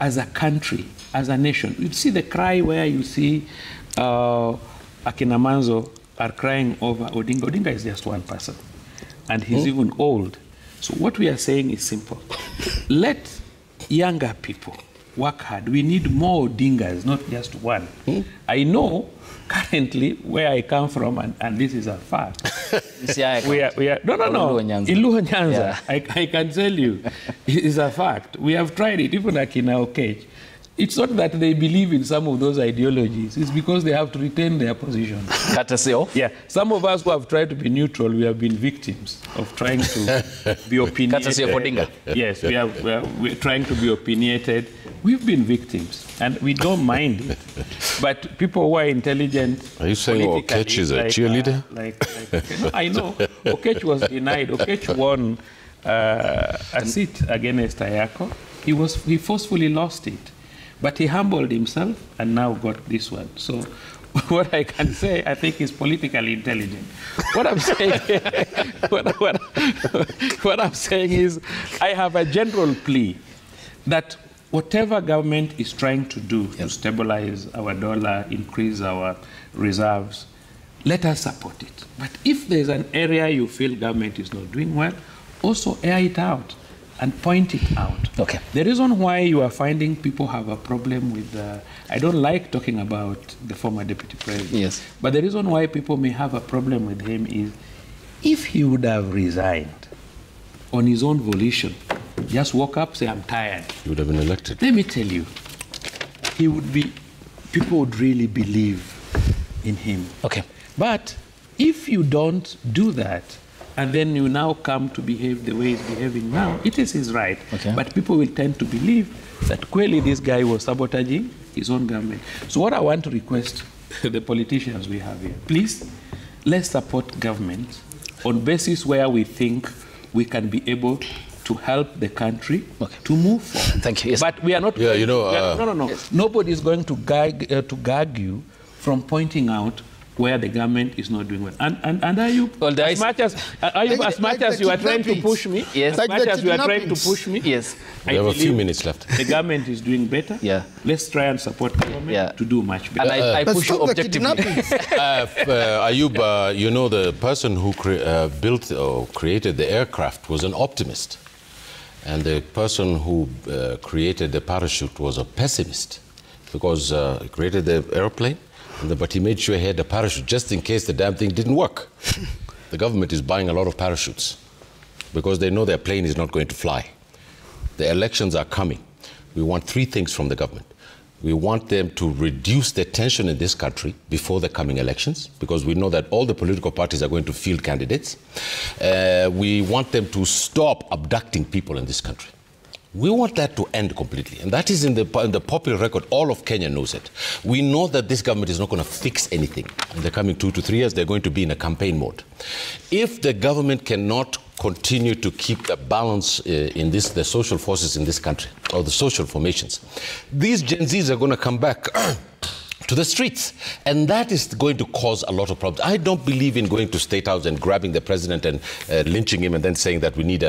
as a country, as a nation. You see the cry where you see Akina Manzo are crying over Odinga. Odinga is just one person, and he's even old. So what we are saying is simple. Let younger people work hard. We need more Odingas, not just one. I know currently where I come from, and this is a fact. we are no. Iluho Nyanza. Yeah. I can tell you, it is a fact. We have tried it, even like in our cage. It's not that they believe in some of those ideologies. It's because they have to retain their position. Yeah. Some of us who have tried to be neutral, we have been victims of trying to be opinionated. Yes, we're trying to be opinionated. We've been victims, and we don't mind it. But people who are intelligent... Are you saying Okech is a cheerleader? No, I know. Okech was denied. Okech won a seat against Ayako. He forcefully lost it. But he humbled himself and now got this one. So what I can say, I think, is politically intelligent. What I'm saying, what I'm saying is, I have a general plea that whatever government is trying to do to stabilize our dollar, increase our reserves, let us support it. But if there's an area you feel government is not doing well, also air it out and point it out. Okay. The reason why you are finding people have a problem with, I don't like talking about the former deputy president. Yes. But the reason why people may have a problem with him is if he would have resigned on his own volition, just woke up, say, I'm tired. He would have been elected. Let me tell you, people would really believe in him. Okay. But if you don't do that, and then you now come to behave the way he's behaving now, it is his right. Okay. But people will tend to believe that clearly this guy was sabotaging his own government. So what I want to request the politicians we have here, please, let's support government on basis where we think we can be able to help the country to move forward. Thank you. Yes. But we are not... Yeah, you know... no. Yes. Nobody is going to gag you from pointing out where the government is not doing well. And are you, well, as much as you are trying to push me, yes. as much as you are trying to push me, yes. We have a few minutes left. The government is doing better. Yeah. Let's try and support government to do much better. And I push you objectively. Ayub, you know, the person who built or created the aircraft was an optimist. And the person who created the parachute was a pessimist, because he created the airplane, but he made sure he had a parachute just in case the damn thing didn't work. The government is buying a lot of parachutes because they know their plane is not going to fly. The elections are coming. We want three things from the government. We want them to reduce the tension in this country before the coming elections, because we know that all the political parties are going to field candidates. We want them to stop abducting people in this country. We want that to end completely. And that is in the popular record. All of Kenya knows it. We know that this government is not going to fix anything. In the coming 2 to 3 years, they're going to be in a campaign mode. If the government cannot continue to keep the balance in the social forces in this country, or the social formations, these Gen Zs are going to come back to the streets, and that is going to cause a lot of problems. I don't believe in going to State House and grabbing the president and lynching him and then saying that we need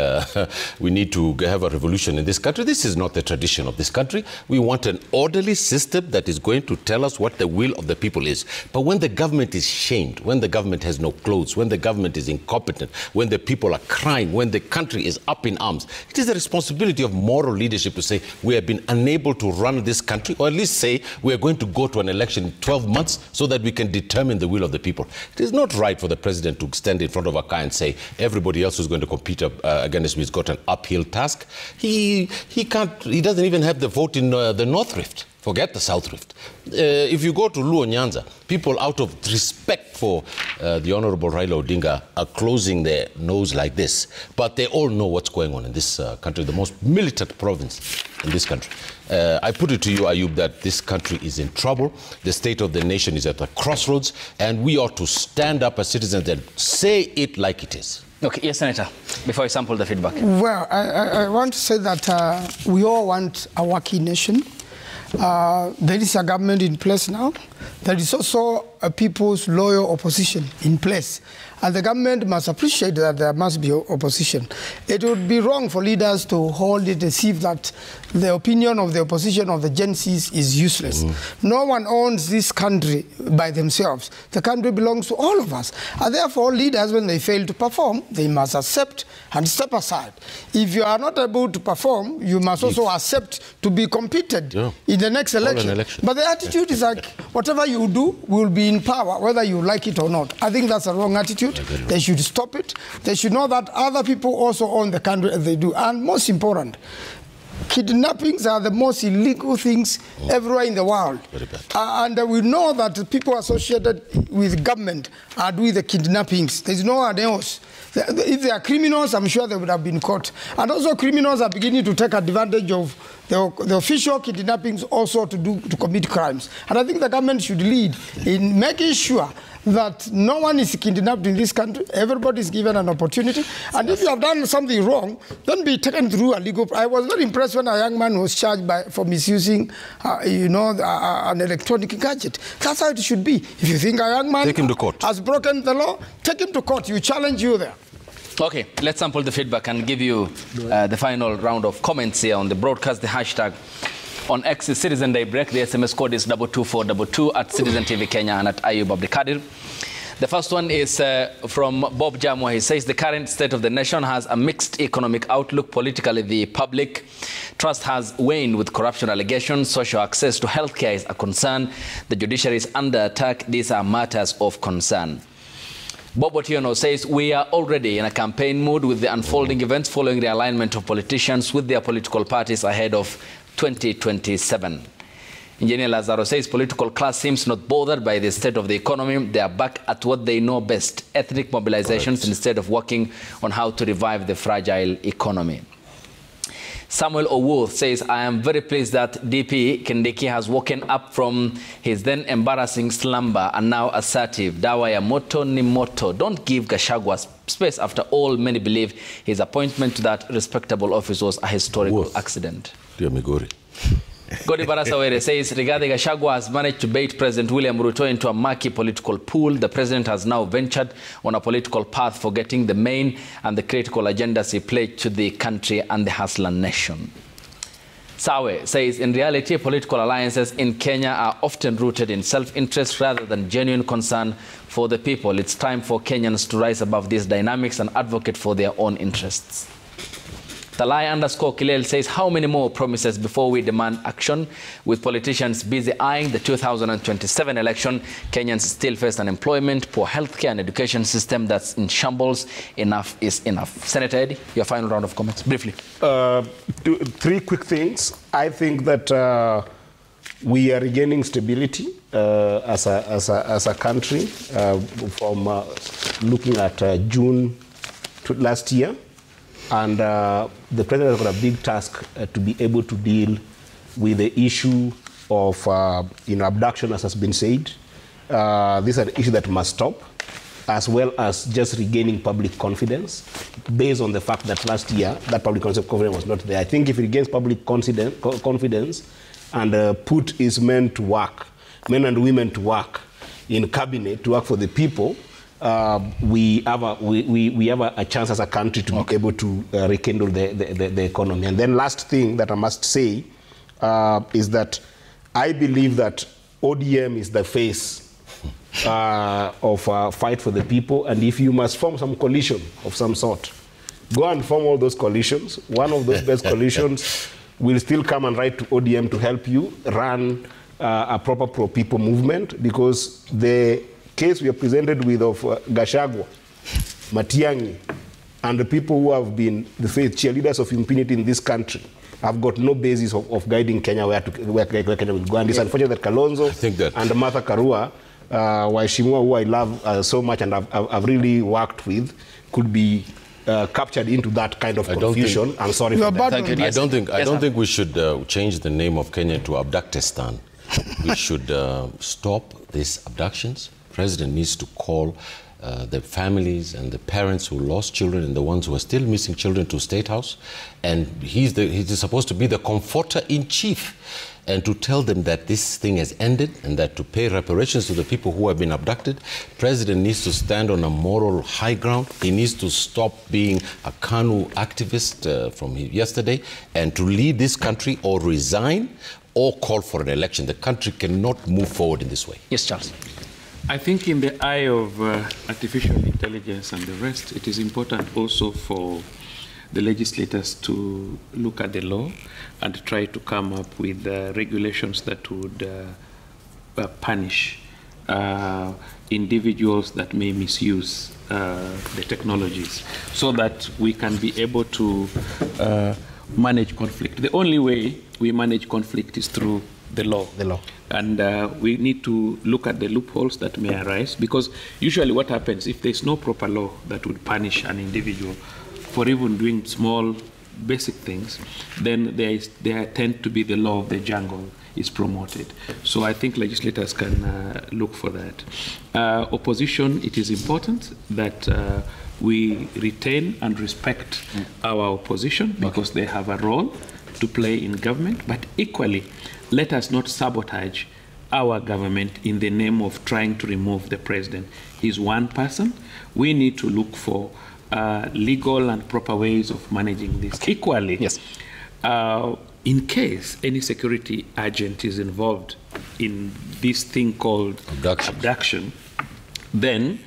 to have a revolution in this country. This is not the tradition of this country. We want an orderly system that is going to tell us what the will of the people is. But when the government is shamed, when the government has no clothes, when the government is incompetent, when the people are crying, when the country is up in arms, it is the responsibility of moral leadership to say we have been unable to run this country, or at least say we are going to go to an election in 12 months so that we can determine the will of the people. It is not right for the president to stand in front of a car and say everybody else who's going to compete against me has got an uphill task. He doesn't even have the vote in the North Rift. Forget the South Rift. If you go to Luo Nyanza, people out of respect for the Honorable Raila Odinga are closing their nose like this. But they all know what's going on in this country, the most militant province in this country. I put it to you, Ayub, that this country is in trouble. The state of the nation is at a crossroads, and we ought to stand up as citizens and say it like it is. Okay, yes, Senator, before I sample the feedback. Well, I want to say that we all want a working nation. There is a government in place now. There is also a people's loyal opposition in place. And the government must appreciate that there must be opposition. It would be wrong for leaders to hold it as if that the opinion of the opposition of the Gen Zs is useless. No one owns this country by themselves. The country belongs to all of us. And therefore, leaders, when they fail to perform, they must accept and step aside. If you are not able to perform, you must also accept to be competed in the next election. But the attitude is like, whatever you do will be in power, whether you like it or not. I think that's a wrong attitude. They should stop it. They should know that other people also own the country as they do. And most important, kidnappings are the most illegal things everywhere in the world. And we know that people associated with government are doing the kidnappings. There's no one else. If they are criminals, I'm sure they would have been caught. And also criminals are beginning to take advantage of the official kidnappings also to commit crimes. And I think the government should lead in making sure that no one is kidnapped in this country. Everybody is given an opportunity. And if you have done something wrong, don't be taken through a legal... I was very impressed when a young man was charged for misusing, an electronic gadget. That's how it should be. If you think a young man take him to court. Has broken the law, take him to court. You challenge you there. Okay, let's sample the feedback and give you the final round of comments here on the broadcast. The hashtag on X is Citizen Daybreak. The SMS code is 22422 at Citizen TV Kenya and at Ayub Abdikadir. The first one is from Bob Jamwa. He says the current state of the nation has a mixed economic outlook. Politically, the public trust has waned with corruption allegations. Social access to healthcare is a concern. The judiciary is under attack. These are matters of concern. Bob Otiono says we are already in a campaign mood with the unfolding events following the alignment of politicians with their political parties ahead of 2027. Engineer Lazaro says political class seems not bothered by the state of the economy. They are back at what they know best, ethnic mobilizations, instead of working on how to revive the fragile economy. Samuel Owoth says, I am very pleased that DP Kindiki has woken up from his then embarrassing slumber and now assertive. Dawa ya moto ni moto. Don't give Gachagua space. After all, many believe his appointment to that respectable office was a historical accident. Dear Migori. Godi Barasawere says, Rigathi Gachagua has managed to bait President William Ruto into a murky political pool. The president has now ventured on a political path, forgetting the main and the critical agendas he pledged to the country and the hustler nation. Sawe says, in reality, political alliances in Kenya are often rooted in self-interest rather than genuine concern for the people. It's time for Kenyans to rise above these dynamics and advocate for their own interests. Talai_Kilel says, how many more promises before we demand action? With politicians busy eyeing the 2027 election, Kenyans still face unemployment, poor healthcare and education system that's in shambles. Enough is enough. Senator Eddie, your final round of comments, briefly. Three quick things. I think that We are regaining stability as a country from looking at June to last year. And the president has got a big task to be able to deal with the issue of abduction, as has been said. These are issues that must stop, as well as just regaining public confidence based on the fact that last year that public confidence was not there. I think if it regains public confidence and put his men to work, men and women to work in cabinet, to work for the people, we have a chance as a country to be able to rekindle the economy. And then last thing that I must say is that I believe that ODM is the face of fight for the people, and if you must form some coalition of some sort, go and form all those coalitions. One of those best coalitions will still come and write to ODM to help you run a proper pro-people movement, because the case we are presented with of Gachagua, Matiang'i, and the people who have been the cheerleaders of impunity in this country have got no basis of guiding Kenya where Kenya will go. And it's unfortunate that Kalonzo and Martha Karua, Waheshimiwa, who I love so much and I've really worked with, could be captured into that kind of confusion. I'm sorry for that. Thank you. I don't think we should change the name of Kenya to Abductistan. We should stop these abductions. President needs to call the families and the parents who lost children and the ones who are still missing children to State House. And he's supposed to be the comforter-in-chief, and to tell them that this thing has ended and that to pay reparations to the people who have been abducted. President needs to stand on a moral high ground. He needs to stop being a KANU activist from yesterday and to lead this country, or resign or call for an election. The country cannot move forward in this way. Yes, Charles. I think in the eye of artificial intelligence and the rest, it is important also for the legislators to look at the law and try to come up with regulations that would punish individuals that may misuse the technologies, so that we can be able to manage conflict. The only way we manage conflict is through the law. And we need to look at the loopholes that may arise, because usually what happens, if there's no proper law that would punish an individual for even doing small, basic things, then there tend to be the law of the jungle is promoted. So I think legislators can look for that. Opposition, it is important that we retain and respect our opposition, because they have a role to play in government, but equally, let us not sabotage our government in the name of trying to remove the president. He's one person. We need to look for legal and proper ways of managing this. Okay. Equally, yes. In case any security agent is involved in this thing called abduction, then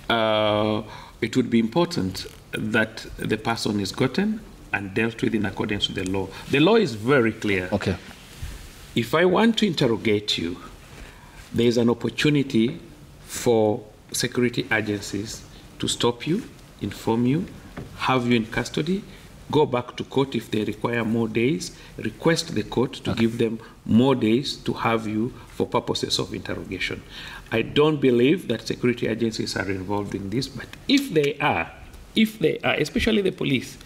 it would be important that the person is gotten and dealt with in accordance with the law. The law is very clear. Okay. If I want to interrogate you, there is an opportunity for security agencies to stop you, inform you, have you in custody, go back to court if they require more days, request the court to give them more days to have you for purposes of interrogation. I don't believe that security agencies are involved in this, but if they are, especially the police,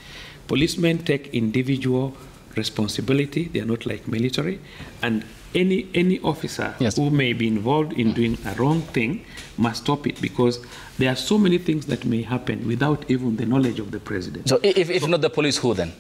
policemen take individual responsibility. They are not like military, and any officer who may be involved in doing a wrong thing must stop it, because there are so many things that may happen without even the knowledge of the president. So if not the police, who then?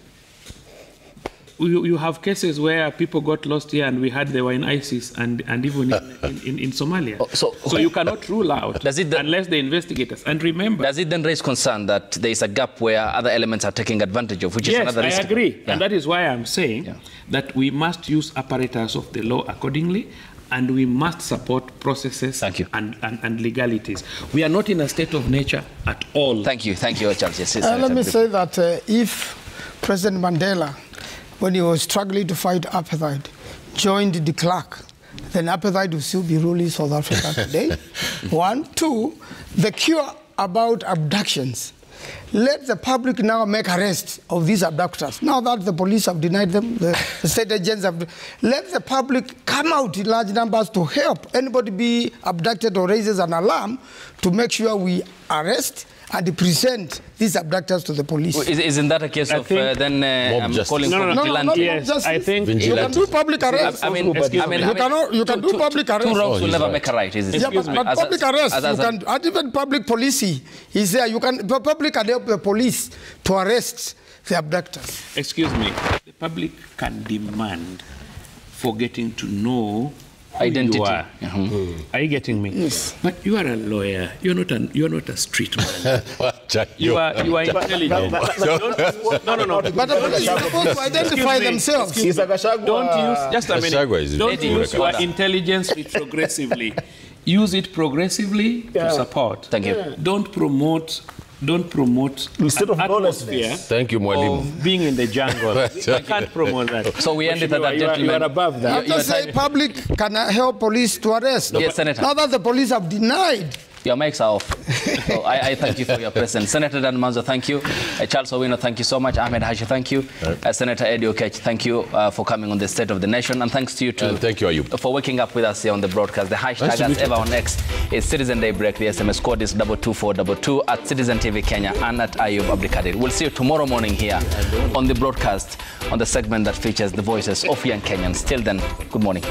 You have cases where people got lost here, and we had they were in ISIS and even in Somalia. So you cannot rule out unless the investigators. And remember, does it then raise concern that there is a gap where other elements are taking advantage of, which is another risk? Yes, I agree. And that is why I'm saying that we must use apparatus of the law accordingly, and we must support processes and legalities. We are not in a state of nature at all. Thank you, Charles. Yes, let me say that if President Mandela, when he was struggling to fight apartheid, joined de Klerk, then apartheid will still be ruling South Africa today. One. Two, the cure about abductions Let the public now make arrests of these abductors. Now that the police have denied them, the state agents have, let the public come out in large numbers to help anybody be abducted or raises an alarm to make sure we arrest and present these abductors to the police. Isn't that a case of then calling for vigilante? Yes, I think you can do public arrest. I mean, you can do public arrest. Two wrongs will never make a right, is it? Yeah, but public arrest, you can, and even public policing is there. You can, the public can help the police to arrest the abductors. Excuse me, the public can demand for getting to know who identity. You are. Are you getting me? Yes. But you are a lawyer. You're not a street man. you are intelligent. No. But the police are supposed to identify themselves. Don't use just a minute. Don't use your correct. intelligence progressively. Use it progressively to support. Thank you. Don't promote Instead of atmosphere Thank you, Mwalimu. of being in the jungle. I can't promote that. So we ended at that, gentleman. You are above that. I'm just saying public can help police to arrest. Yes, Senator. Now that the police have denied. Your mics are off. So I thank you for your presence. Senator Dan Manzo, thank you. Charles Owino, thank you so much. Ahmed Hashi, thank you. Senator Eddie Okech, thank you for coming on the State of the Nation. And thanks to you too. Thank you, Ayub. For waking up with us here on the broadcast. The hashtag as ever on X is Citizen Daybreak. The SMS code is 22422 at Citizen TV Kenya and at Ayub Abdikadir. We'll see you tomorrow morning here on the broadcast on the segment that features the voices of young Kenyans. Till then, good morning.